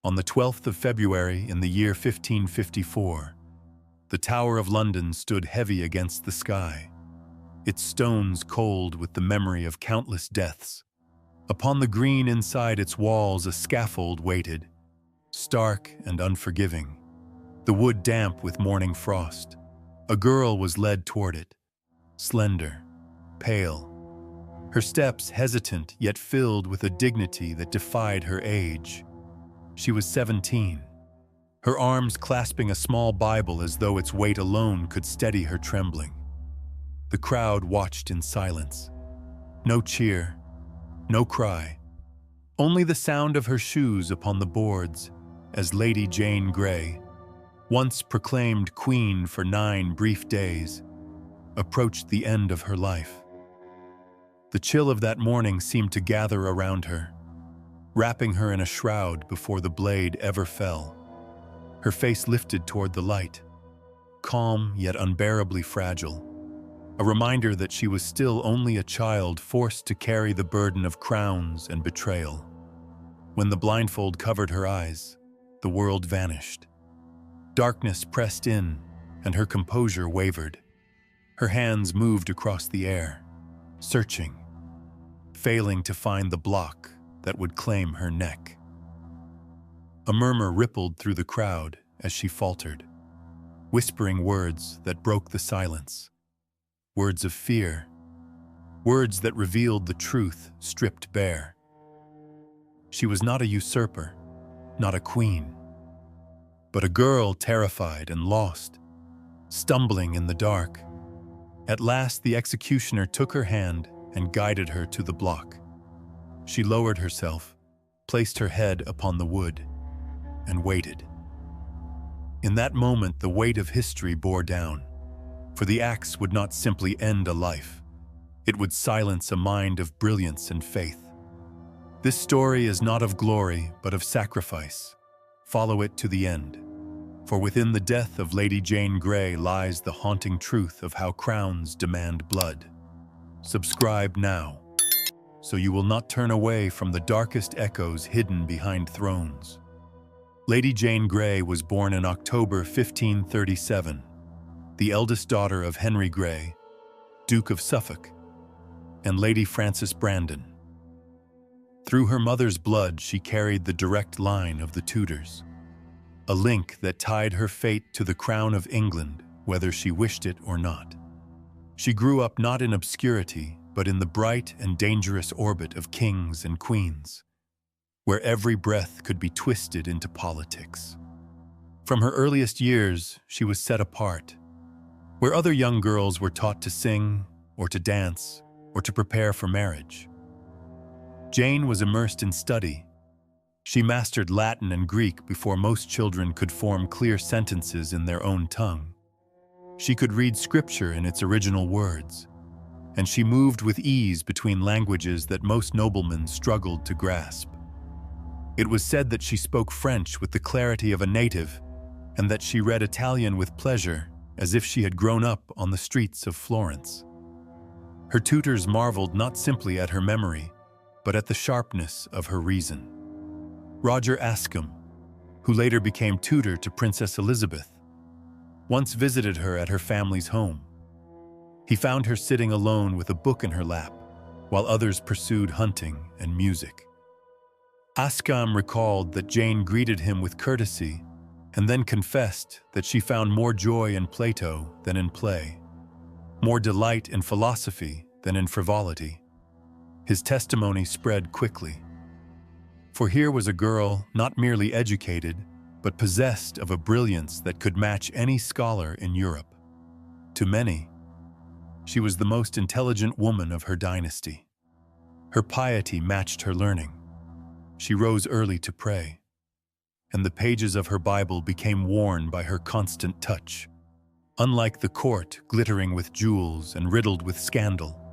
On the 12th of February in the year 1554, the Tower of London stood heavy against the sky, its stones cold with the memory of countless deaths. Upon the green inside its walls a scaffold waited, stark and unforgiving, the wood damp with morning frost. A girl was led toward it, slender, pale, her steps hesitant yet filled with a dignity that defied her age. She was 17, her arms clasping a small Bible as though its weight alone could steady her trembling. The crowd watched in silence. No cheer, no cry, only the sound of her shoes upon the boards as Lady Jane Grey, once proclaimed queen for 9 brief days, approached the end of her life. The chill of that morning seemed to gather around her, wrapping her in a shroud before the blade ever fell. Her face lifted toward the light, calm yet unbearably fragile, a reminder that she was still only a child forced to carry the burden of crowns and betrayal. When the blindfold covered her eyes, the world vanished. Darkness pressed in, and her composure wavered. Her hands moved across the air, searching, failing to find the block that would claim her neck. A murmur rippled through the crowd as she faltered, whispering words that broke the silence. Words of fear, words that revealed the truth stripped bare. She was not a usurper, not a queen, but a girl terrified and lost, stumbling in the dark. At last the executioner took her hand and guided her to the block. She lowered herself, placed her head upon the wood, and waited. In that moment the weight of history bore down, for the axe would not simply end a life, it would silence a mind of brilliance and faith. This story is not of glory, but of sacrifice. Follow it to the end, for within the death of Lady Jane Grey lies the haunting truth of how crowns demand blood. Subscribe now, so you will not turn away from the darkest echoes hidden behind thrones. Lady Jane Grey was born in October 1537, the eldest daughter of Henry Grey, Duke of Suffolk, and Lady Frances Brandon. Through her mother's blood, she carried the direct line of the Tudors, a link that tied her fate to the crown of England, whether she wished it or not. She grew up not in obscurity, but in the bright and dangerous orbit of kings and queens, where every breath could be twisted into politics. From her earliest years, she was set apart, where other young girls were taught to sing, or to dance, or to prepare for marriage. Jane was immersed in study. She mastered Latin and Greek before most children could form clear sentences in their own tongue. She could read scripture in its original words, and she moved with ease between languages that most noblemen struggled to grasp. It was said that she spoke French with the clarity of a native, and that she read Italian with pleasure, as if she had grown up on the streets of Florence. Her tutors marveled not simply at her memory, but at the sharpness of her reason. Roger Ascham, who later became tutor to Princess Elizabeth, once visited her at her family's home. He found her sitting alone with a book in her lap, while others pursued hunting and music. Ascham recalled that Jane greeted him with courtesy and then confessed that she found more joy in Plato than in play, more delight in philosophy than in frivolity. His testimony spread quickly. For here was a girl not merely educated, but possessed of a brilliance that could match any scholar in Europe. To many, she was the most intelligent woman of her dynasty. Her piety matched her learning. She rose early to pray, and the pages of her Bible became worn by her constant touch. Unlike the court glittering with jewels and riddled with scandal,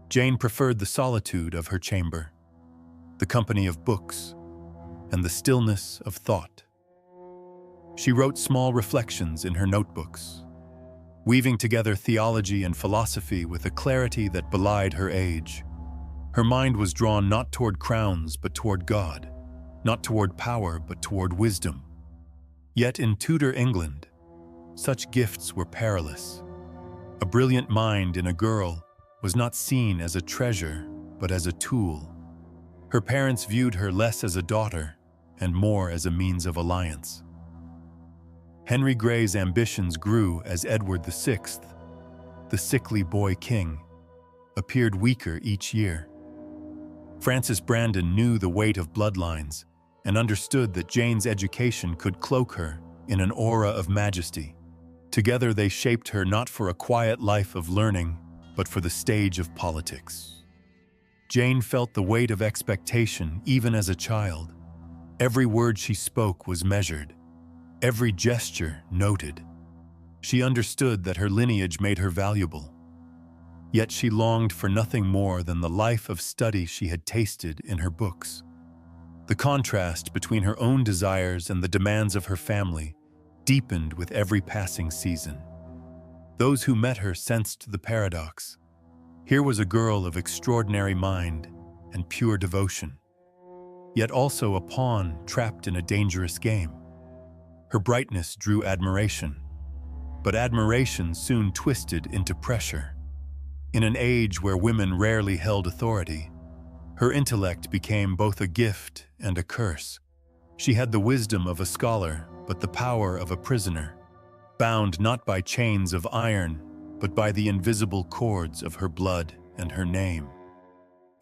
Jane preferred the solitude of her chamber, the company of books, and the stillness of thought. She wrote small reflections in her notebooks, weaving together theology and philosophy with a clarity that belied her age. Her mind was drawn not toward crowns but toward God, not toward power but toward wisdom. Yet in Tudor England, such gifts were perilous. A brilliant mind in a girl was not seen as a treasure but as a tool. Her parents viewed her less as a daughter and more as a means of alliance. Henry Grey's ambitions grew as Edward VI, the sickly boy king, appeared weaker each year. Francis Brandon knew the weight of bloodlines and understood that Jane's education could cloak her in an aura of majesty. Together they shaped her not for a quiet life of learning, but for the stage of politics. Jane felt the weight of expectation even as a child. Every word she spoke was measured, every gesture noted. She understood that her lineage made her valuable. Yet she longed for nothing more than the life of study she had tasted in her books. The contrast between her own desires and the demands of her family deepened with every passing season. Those who met her sensed the paradox. Here was a girl of extraordinary mind and pure devotion, yet also a pawn trapped in a dangerous game. Her brightness drew admiration, but admiration soon twisted into pressure. In an age where women rarely held authority, her intellect became both a gift and a curse. She had the wisdom of a scholar, but the power of a prisoner, bound not by chains of iron, but by the invisible cords of her blood and her name.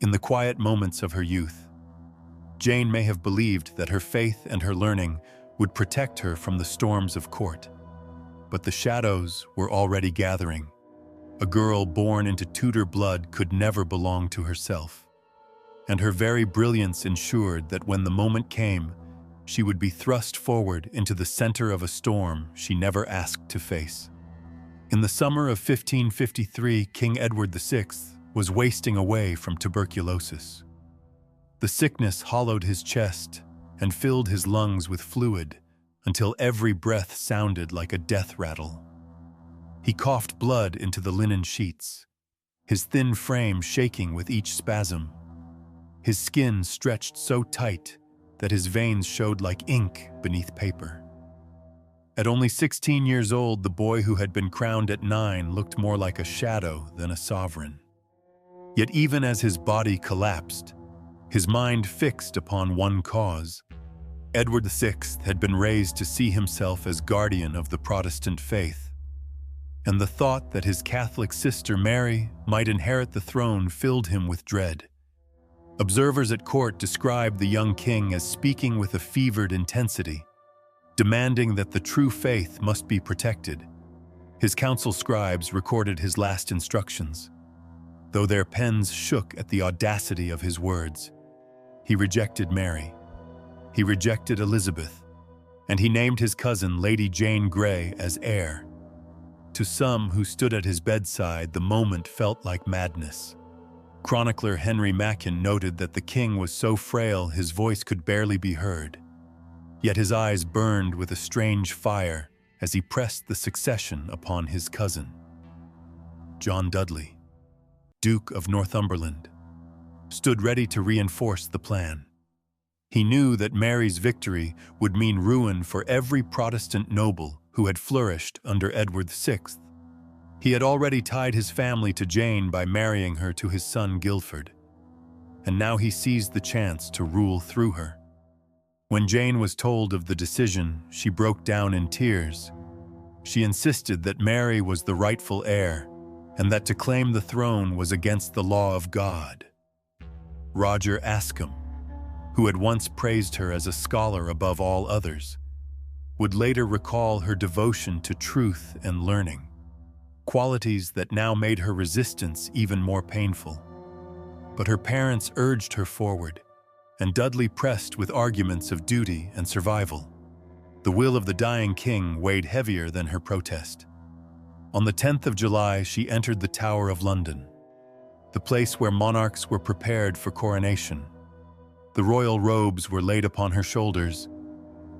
In the quiet moments of her youth, Jane may have believed that her faith and her learning would protect her from the storms of court. But the shadows were already gathering. A girl born into Tudor blood could never belong to herself. And her very brilliance ensured that when the moment came, she would be thrust forward into the center of a storm she never asked to face. In the summer of 1553, King Edward VI was wasting away from tuberculosis. The sickness hollowed his chest and filled his lungs with fluid until every breath sounded like a death rattle. He coughed blood into the linen sheets, his thin frame shaking with each spasm. His skin stretched so tight that his veins showed like ink beneath paper. At only 16 years old, the boy who had been crowned at 9 looked more like a shadow than a sovereign. Yet even as his body collapsed, his mind fixed upon one cause. Edward VI had been raised to see himself as guardian of the Protestant faith, and the thought that his Catholic sister Mary might inherit the throne filled him with dread. Observers at court described the young king as speaking with a fevered intensity, demanding that the true faith must be protected. His council scribes recorded his last instructions, though their pens shook at the audacity of his words. He rejected Mary, he rejected Elizabeth, and he named his cousin Lady Jane Grey as heir. To some who stood at his bedside, the moment felt like madness. Chronicler Henry Mackin noted that the king was so frail his voice could barely be heard. Yet his eyes burned with a strange fire as he pressed the succession upon his cousin. John Dudley, Duke of Northumberland, stood ready to reinforce the plan. He knew that Mary's victory would mean ruin for every Protestant noble who had flourished under Edward VI. He had already tied his family to Jane by marrying her to his son Guilford, and now he seized the chance to rule through her. When Jane was told of the decision, she broke down in tears. She insisted that Mary was the rightful heir, and that to claim the throne was against the law of God. Roger Ascham, who had once praised her as a scholar above all others, would later recall her devotion to truth and learning, qualities that now made her resistance even more painful. But her parents urged her forward, and Dudley pressed with arguments of duty and survival. The will of the dying king weighed heavier than her protest. On the 10th of July, she entered the Tower of London, the place where monarchs were prepared for coronation. The royal robes were laid upon her shoulders,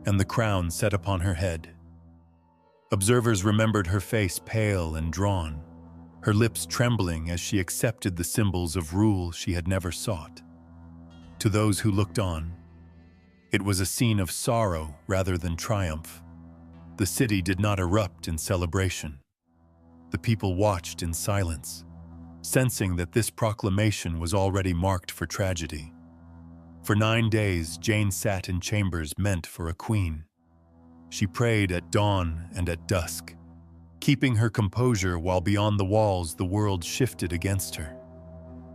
and the crown set upon her head. Observers remembered her face pale and drawn, her lips trembling as she accepted the symbols of rule she had never sought. To those who looked on, It was a scene of sorrow rather than triumph. The city did not erupt in celebration. The people watched in silence, sensing that this proclamation was already marked for tragedy. For 9 days, Jane sat in chambers meant for a queen. She prayed at dawn and at dusk, keeping her composure while beyond the walls the world shifted against her.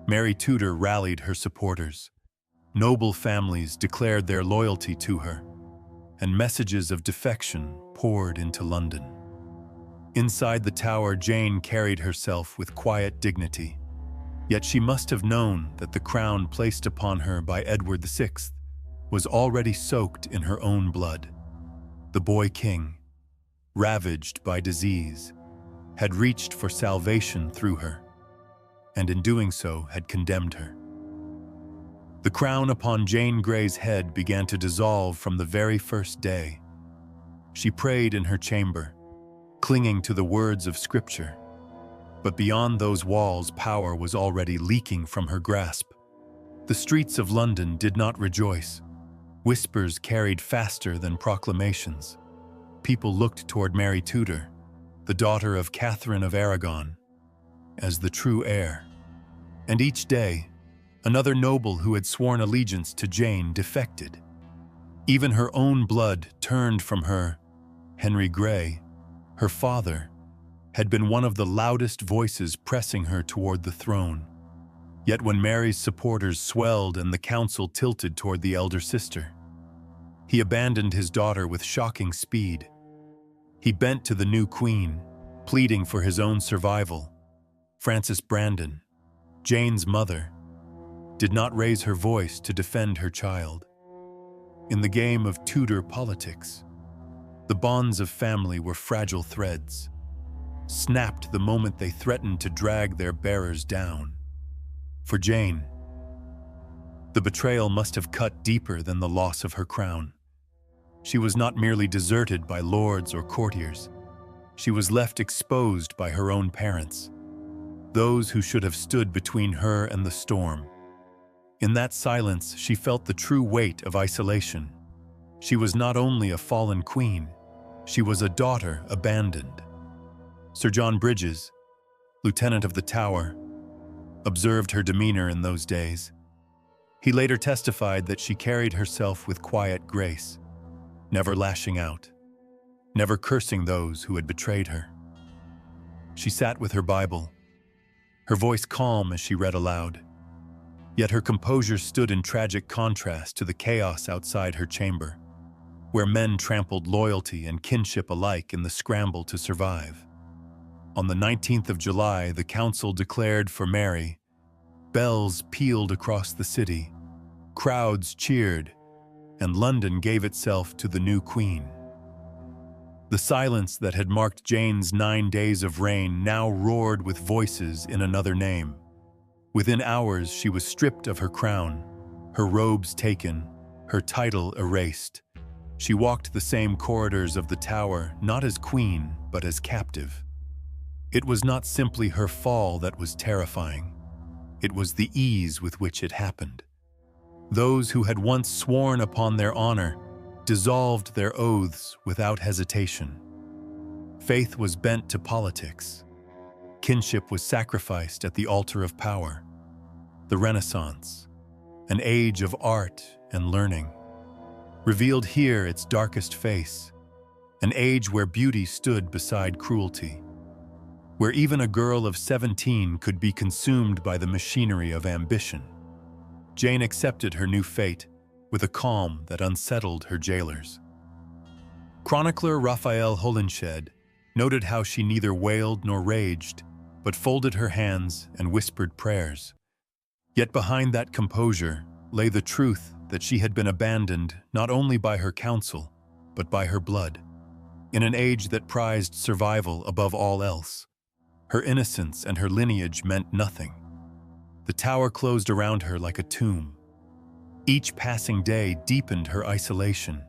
Mary Tudor rallied her supporters. Noble families declared their loyalty to her, and messages of defection poured into London. Inside the tower, Jane carried herself with quiet dignity. Yet she must have known that the crown placed upon her by Edward VI was already soaked in her own blood. The boy king, ravaged by disease, had reached for salvation through her, and in doing so had condemned her. The crown upon Jane Grey's head began to dissolve from the very first day. She prayed in her chamber, clinging to the words of Scripture. But beyond those walls, power was already leaking from her grasp. The streets of London did not rejoice. Whispers carried faster than proclamations. People looked toward Mary Tudor, the daughter of Catherine of Aragon, as the true heir. And each day, another noble who had sworn allegiance to Jane defected. Even her own blood turned from her. Henry Grey, her father, had been one of the loudest voices pressing her toward the throne. Yet when Mary's supporters swelled and the council tilted toward the elder sister, he abandoned his daughter with shocking speed. He bent to the new queen, pleading for his own survival. Frances Brandon, Jane's mother, did not raise her voice to defend her child. In the game of Tudor politics, the bonds of family were fragile threads, snapped the moment they threatened to drag their bearers down. For Jane, the betrayal must have cut deeper than the loss of her crown. She was not merely deserted by lords or courtiers. She was left exposed by her own parents, those who should have stood between her and the storm. In that silence, she felt the true weight of isolation. She was not only a fallen queen, she was a daughter abandoned. Sir John Bridges, lieutenant of the Tower, observed her demeanor in those days. He later testified that she carried herself with quiet grace, never lashing out, never cursing those who had betrayed her. She sat with her Bible, her voice calm as she read aloud. Yet her composure stood in tragic contrast to the chaos outside her chamber, where men trampled loyalty and kinship alike in the scramble to survive. On the 19th of July, the council declared for Mary. Bells pealed across the city, crowds cheered, and London gave itself to the new queen. The silence that had marked Jane's 9 days of reign now roared with voices in another name. Within hours, she was stripped of her crown, her robes taken, her title erased. She walked the same corridors of the Tower, not as queen, but as captive. It was not simply her fall that was terrifying. It was the ease with which it happened. Those who had once sworn upon their honor dissolved their oaths without hesitation. Faith was bent to politics. Kinship was sacrificed at the altar of power. The Renaissance, an age of art and learning, revealed here its darkest face, an age where beauty stood beside cruelty, where even a girl of 17 could be consumed by the machinery of ambition. Jane accepted her new fate with a calm that unsettled her jailers. Chronicler Raphael Holinshed noted how she neither wailed nor raged, but folded her hands and whispered prayers. Yet behind that composure lay the truth that she had been abandoned not only by her council, but by her blood. In an age that prized survival above all else, her innocence and her lineage meant nothing. The Tower closed around her like a tomb. Each passing day deepened her isolation.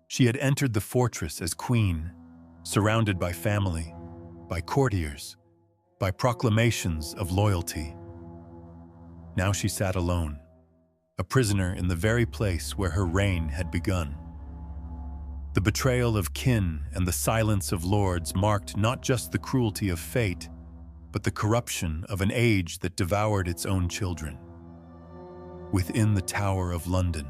She had entered the fortress as queen, surrounded by family, by courtiers, by proclamations of loyalty. Now she sat alone, a prisoner in the very place where her reign had begun. The betrayal of kin and the silence of lords marked not just the cruelty of fate, but the corruption of an age that devoured its own children. Within the Tower of London,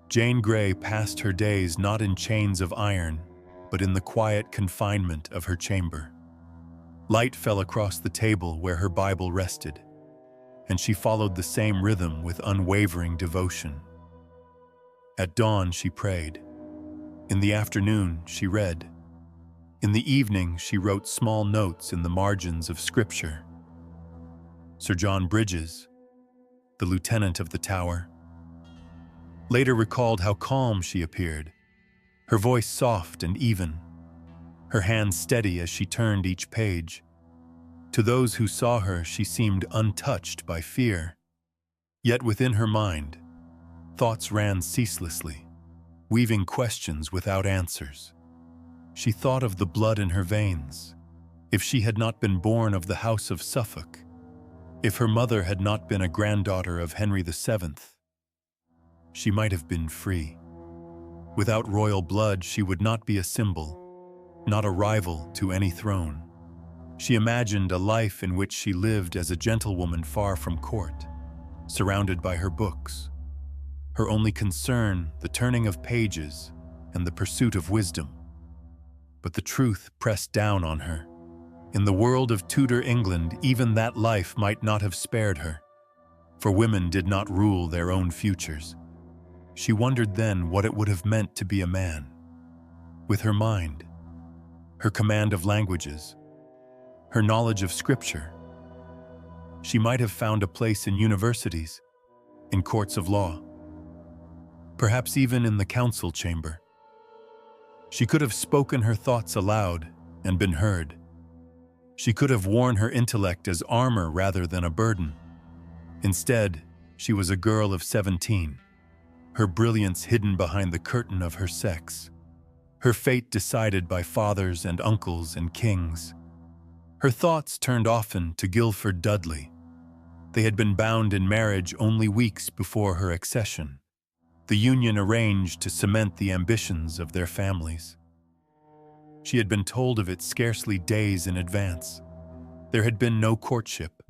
Jane Grey passed her days not in chains of iron, but in the quiet confinement of her chamber. Light fell across the table where her Bible rested, and she followed the same rhythm with unwavering devotion. At dawn, she prayed. In the afternoon, she read. In the evening, she wrote small notes in the margins of Scripture. Sir John Bridges, the lieutenant of the Tower, later recalled how calm she appeared, her voice soft and even, her hands steady as she turned each page. To those who saw her, she seemed untouched by fear. Yet within her mind, thoughts ran ceaselessly, weaving questions without answers. She thought of the blood in her veins. If she had not been born of the House of Suffolk, if her mother had not been a granddaughter of Henry VII, she might have been free. Without royal blood, she would not be a symbol, not a rival to any throne. She imagined a life in which she lived as a gentlewoman far from court, surrounded by her books. Her only concern, the turning of pages and the pursuit of wisdom. But the truth pressed down on her. In the world of Tudor England, even that life might not have spared her, for women did not rule their own futures. She wondered then what it would have meant to be a man. With her mind, her command of languages, her knowledge of Scripture, she might have found a place in universities, in courts of law, perhaps even in the council chamber. She could have spoken her thoughts aloud and been heard. She could have worn her intellect as armor rather than a burden. Instead, she was a girl of 17, her brilliance hidden behind the curtain of her sex, her fate decided by fathers and uncles and kings. Her thoughts turned often to Guilford Dudley. They had been bound in marriage only weeks before her accession, the union arranged to cement the ambitions of their families. She had been told of it scarcely days in advance. There had been no courtship,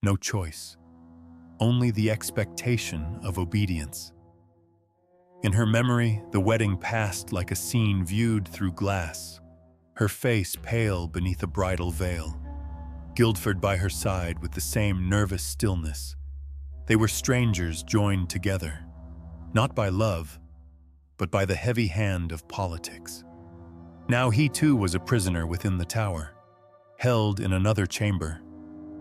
no choice, only the expectation of obedience. In her memory, the wedding passed like a scene viewed through glass, her face pale beneath a bridal veil, Guildford by her side with the same nervous stillness. They were strangers joined together, not by love, but by the heavy hand of politics. Now he too was a prisoner within the tower, held in another chamber.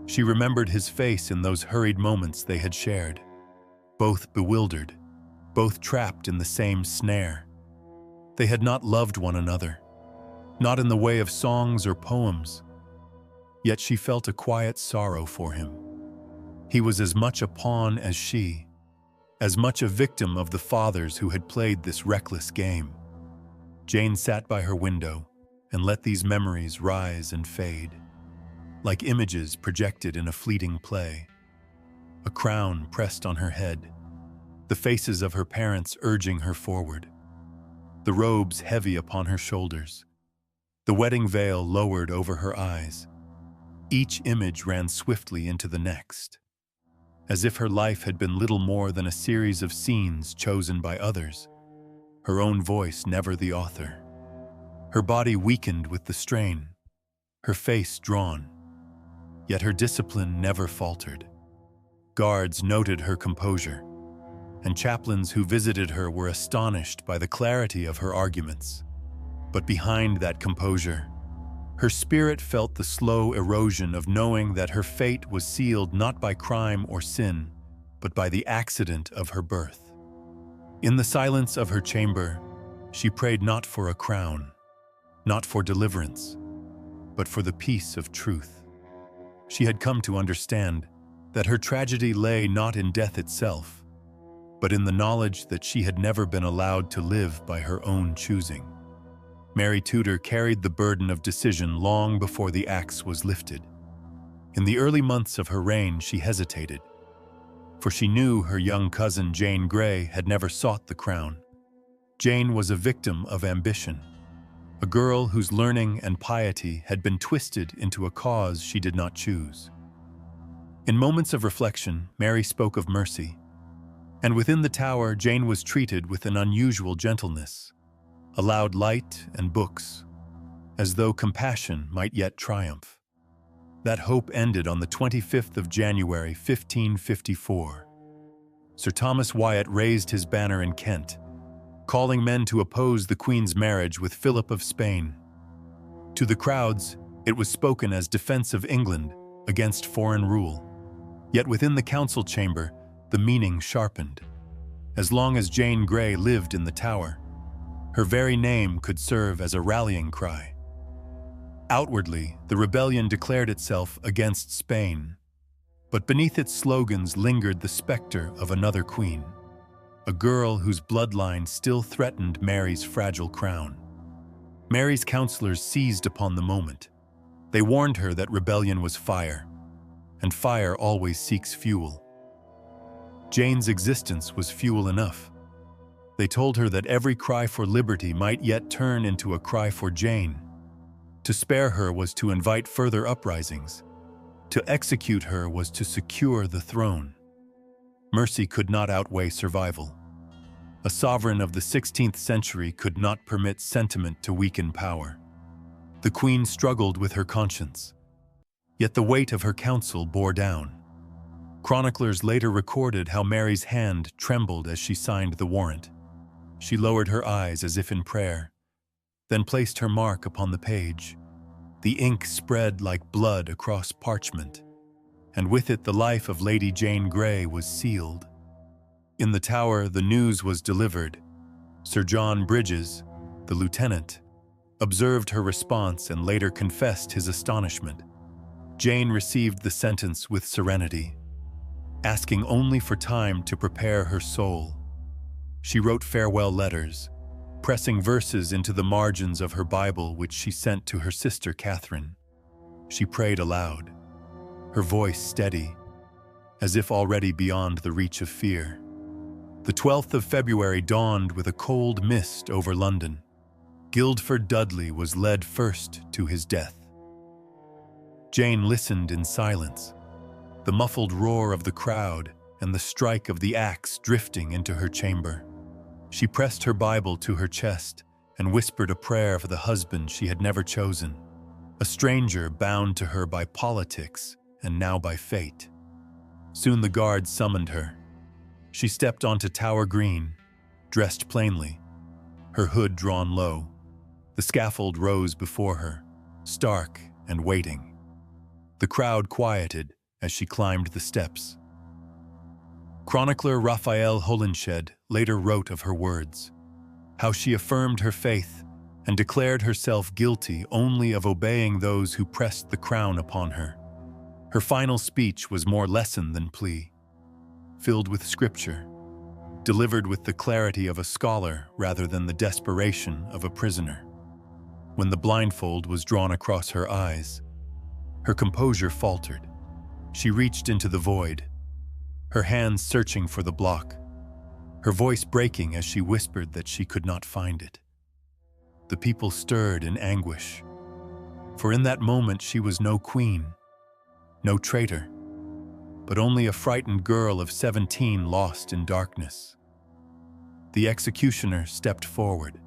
She remembered his face in those hurried moments they had shared, both bewildered, both trapped in the same snare. They had not loved one another, not in the way of songs or poems, yet she felt a quiet sorrow for him. He was as much a pawn as she, as much a victim of the fathers who had played this reckless game. Jane sat by her window and let these memories rise and fade, like images projected in a fleeting play. A crown pressed on her head, the faces of her parents urging her forward, the robes heavy upon her shoulders, the wedding veil lowered over her eyes. Each image ran swiftly into the next, as if her life had been little more than a series of scenes chosen by others, her own voice never the author. Her body weakened with the strain, her face drawn, yet her discipline never faltered. Guards noted her composure, and chaplains who visited her were astonished by the clarity of her arguments. But behind that composure, her spirit felt the slow erosion of knowing that her fate was sealed not by crime or sin, but by the accident of her birth. In the silence of her chamber, she prayed not for a crown, not for deliverance, but for the peace of truth. She had come to understand that her tragedy lay not in death itself, but in the knowledge that she had never been allowed to live by her own choosing. Mary Tudor carried the burden of decision long before the axe was lifted. In the early months of her reign, she hesitated. for she knew her young cousin Jane Grey had never sought the crown. Jane was a victim of ambition, a girl whose learning and piety had been twisted into a cause she did not choose. In moments of reflection, Mary spoke of mercy, and within the tower Jane was treated with an unusual gentleness, allowed light and books, as though compassion might yet triumph. That hope ended on the 25th of January, 1554. Sir Thomas Wyatt raised his banner in Kent, calling men to oppose the Queen's marriage with Philip of Spain. To the crowds, it was spoken as defense of England against foreign rule. Yet within the council chamber, the meaning sharpened. As long as Jane Grey lived in the tower, her very name could serve as a rallying cry. Outwardly, the rebellion declared itself against Spain, but beneath its slogans lingered the specter of another queen, a girl whose bloodline still threatened Mary's fragile crown. Mary's counselors seized upon the moment. They warned her that rebellion was fire, and fire always seeks fuel. Jane's existence was fuel enough. They told her that every cry for liberty might yet turn into a cry for Jane. To spare her was to invite further uprisings. To execute her was to secure the throne. Mercy could not outweigh survival. A sovereign of the 16th century could not permit sentiment to weaken power. The Queen struggled with her conscience, yet the weight of her counsel bore down. Chroniclers later recorded how Mary's hand trembled as she signed the warrant. She lowered her eyes as if in prayer, then placed her mark upon the page. The ink spread like blood across parchment, and with it the life of Lady Jane Grey was sealed. In the tower, the news was delivered. Sir John Bridges, the lieutenant, observed her response and later confessed his astonishment. Jane received the sentence with serenity, asking only for time to prepare her soul. She wrote farewell letters, pressing verses into the margins of her Bible which she sent to her sister Catherine. She prayed aloud, her voice steady, as if already beyond the reach of fear. The 12th of February dawned with a cold mist over London. Guildford Dudley was led first to his death. Jane listened in silence, the muffled roar of the crowd and the strike of the axe drifting into her chamber. She pressed her Bible to her chest and whispered a prayer for the husband she had never chosen, a stranger bound to her by politics and now by fate. Soon the guards summoned her. She stepped onto Tower Green, dressed plainly, her hood drawn low. The scaffold rose before her, stark and waiting. The crowd quieted as she climbed the steps. Chronicler Raphael Holinshed later wrote of her words, how she affirmed her faith and declared herself guilty only of obeying those who pressed the crown upon her. Her final speech was more lesson than plea, filled with scripture, delivered with the clarity of a scholar rather than the desperation of a prisoner. When the blindfold was drawn across her eyes, her composure faltered. She reached into the void, her hands searching for the block, her voice breaking as she whispered that she could not find it. The people stirred in anguish, for in that moment she was no queen, no traitor, but only a frightened girl of 17 lost in darkness. The executioner stepped forward,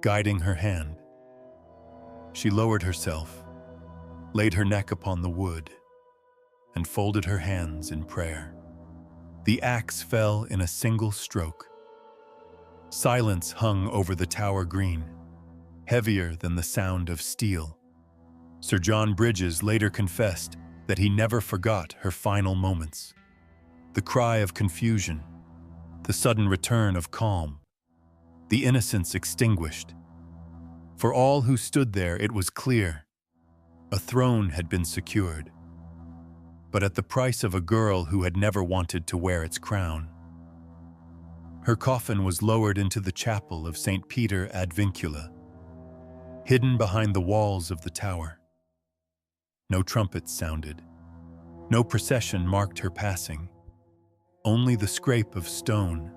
guiding her hand. She lowered herself, laid her neck upon the wood, and folded her hands in prayer. The axe fell in a single stroke. Silence hung over the Tower Green, heavier than the sound of steel. Sir John Bridges later confessed that he never forgot her final moments. The cry of confusion, the sudden return of calm, the innocence extinguished. For all who stood there, it was clear. A throne had been secured, but at the price of a girl who had never wanted to wear its crown. Her coffin was lowered into the chapel of St. Peter ad Vincula, hidden behind the walls of the tower. No trumpets sounded. No procession marked her passing. Only the scrape of stone,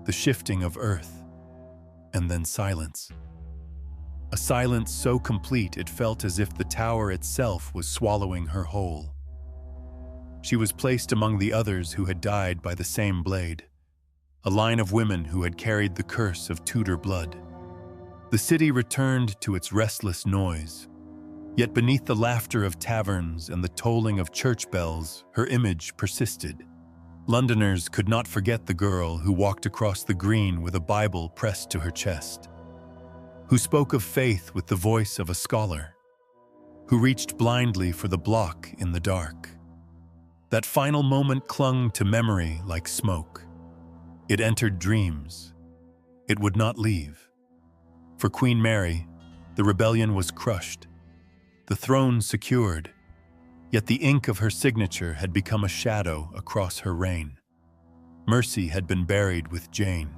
the shifting of earth, and then silence. A silence so complete it felt as if the tower itself was swallowing her whole. She was placed among the others who had died by the same blade, a line of women who had carried the curse of Tudor blood. The city returned to its restless noise, yet beneath the laughter of taverns and the tolling of church bells, her image persisted. Londoners could not forget the girl who walked across the green with a Bible pressed to her chest, who spoke of faith with the voice of a scholar, who reached blindly for the block in the dark. That final moment clung to memory like smoke. It entered dreams. It would not leave. For Queen Mary, the rebellion was crushed, the throne secured, yet the ink of her signature had become a shadow across her reign. Mercy had been buried with Jane.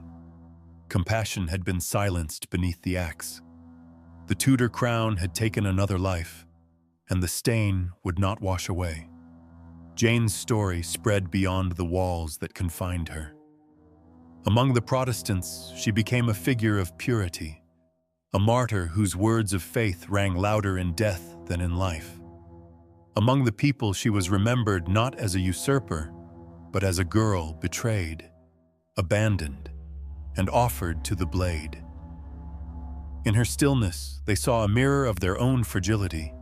Compassion had been silenced beneath the axe. The Tudor crown had taken another life, and the stain would not wash away. Jane's story spread beyond the walls that confined her. Among the Protestants, she became a figure of purity, a martyr whose words of faith rang louder in death than in life. Among the people, she was remembered not as a usurper, but as a girl betrayed, abandoned, and offered to the blade. In her stillness, they saw a mirror of their own fragility,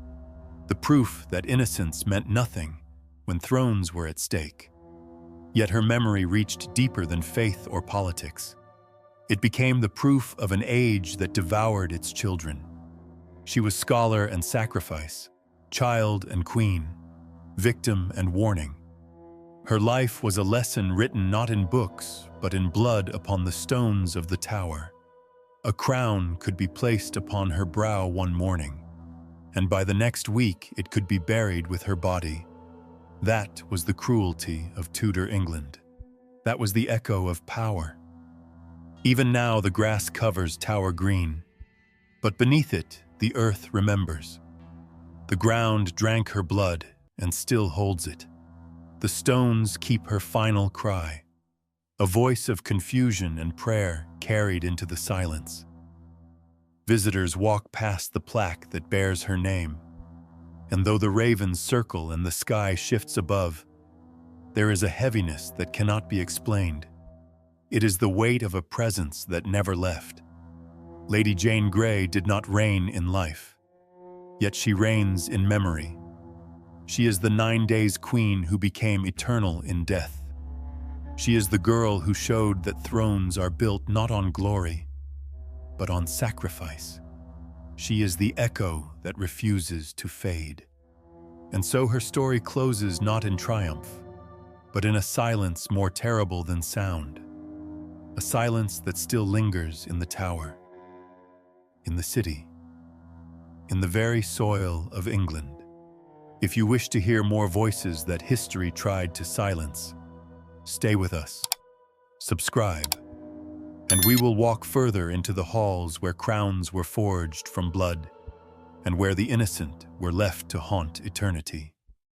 the proof that innocence meant nothing when thrones were at stake. Yet her memory reached deeper than faith or politics. It became the proof of an age that devoured its children. She was scholar and sacrifice, child and queen, victim and warning. Her life was a lesson written not in books, but in blood upon the stones of the tower. A crown could be placed upon her brow one morning, and by the next week it could be buried with her body. That was the cruelty of Tudor England. That was the echo of power. Even now the grass covers Tower Green, but beneath it the earth remembers. The ground drank her blood and still holds it. The stones keep her final cry, a voice of confusion and prayer carried into the silence. Visitors walk past the plaque that bears her name, and though the ravens circle and the sky shifts above, there is a heaviness that cannot be explained. It is the weight of a presence that never left. Lady Jane Grey did not reign in life, yet she reigns in memory. She is the 9 days queen who became eternal in death. She is the girl who showed that thrones are built not on glory, but on sacrifice. She is the echo that refuses to fade. And so her story closes not in triumph, but in a silence more terrible than sound. A silence that still lingers in the tower, in the city, in the very soil of England. If you wish to hear more voices that history tried to silence, stay with us, subscribe, and we will walk further into the halls where crowns were forged from blood and where the innocent were left to haunt eternity.